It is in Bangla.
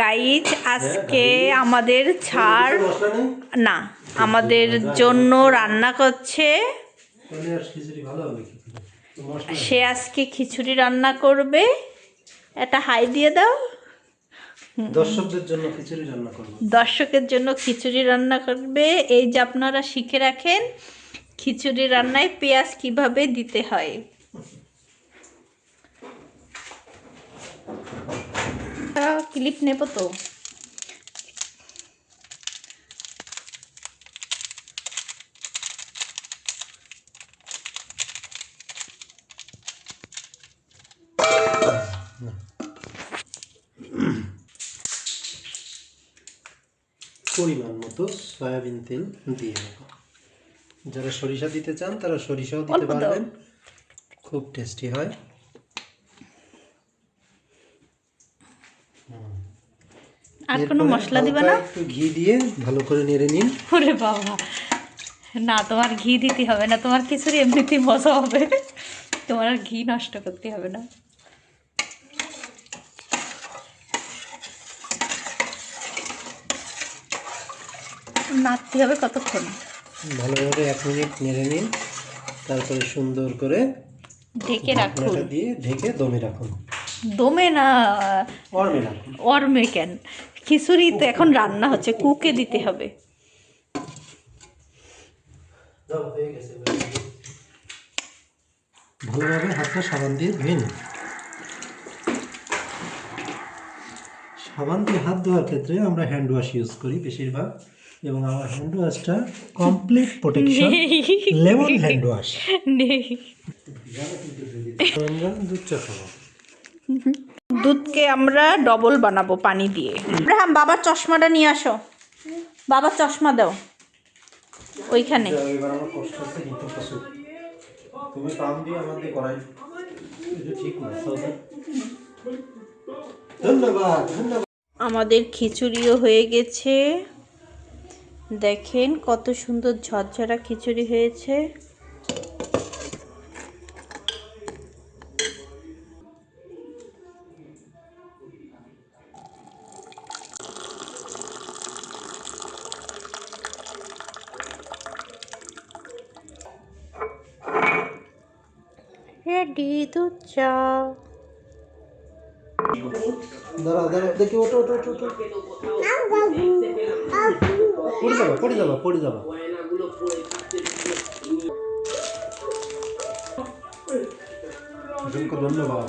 গাইজ আজকে আমাদের ছাড় না, আমাদের জন্য রান্না করছে। সে আজকে খিচুড়ি রান্না করবে। এটা হাই দিয়ে দাও। দর্শকদের জন্য খিচুড়ি রান্না করবে। দর্শকের জন্য খিচুড়ি রান্না করবে। এই যে আপনারা শিখে রাখেন খিচুড়ি রান্নায় পেঁয়াজ কিভাবে দিতে হয়। ক্লিপ নেব তো। পরিমাণ মতো সয়াবিন তেল দিয়ে নেব। যারা সরিষা দিতে চান তারা সরিষাও দিতে পারবেন, খুব টেস্টি হয়। আর কোনো মশলা দিবে না? একটু ঘি দিয়ে ভালো করে নেড়ে নিন। ওরে বাবা, না তোমার ঘি দিতে হবে না, তোমার খিচুড়ি এমনিতেই মজা হবে, তোমার আর ঘি নষ্ট করতে হবে না। নাড়তে হবে কতক্ষণ? ভালোভাবে 1 মিনিট নেড়ে নিন, তারপরে সুন্দর করে ঢেকে রাখুন। দিয়ে ঢেকে দমে রাখুন। দমে না, অরমে রাখুন। অরমে কেন? খিচুড়ি তো এখন রান্না হচ্ছে, কুকে দিতে হবে। ভালোভাবে হাতটা সাবান দিয়ে ধুয়ে নিন। সাবান দিয়ে হাত ধোয়ার ক্ষেত্রে আমরা হ্যান্ড ওয়াশ ইউজ করি বেশিরভাগ, এবং আমার হ্যান্ড ওয়াশটা complete protection, lemon hand wash. দুধ চা খাবো। দুধকে আমরা ডবল বানাবো পানি দিয়ে। আব্রাহাম, বাবার চশমাটা নিয়ে আসো। বাবার চশমা দাও ওইখানে। এবার আমার কষ্ট হচ্ছে কিন্তু প্রচুর। তুমি পাম দিয়ে আমাদের করাই এটা ঠিক না। ধন্যবাদ ধন্যবাদ। আমাদের খিচুড়িও হয়ে গেছে, দেখেন কত সুন্দর ঝরঝরা খিচুড়ি হয়েছে। রেডি দুধ চা। দাঁড়া দাঁড়া, দেখি ওটো ওটো ওটো ওটো। পড়ে যাবা পড়ে যাবা। অসংখ্য ধন্যবাদ।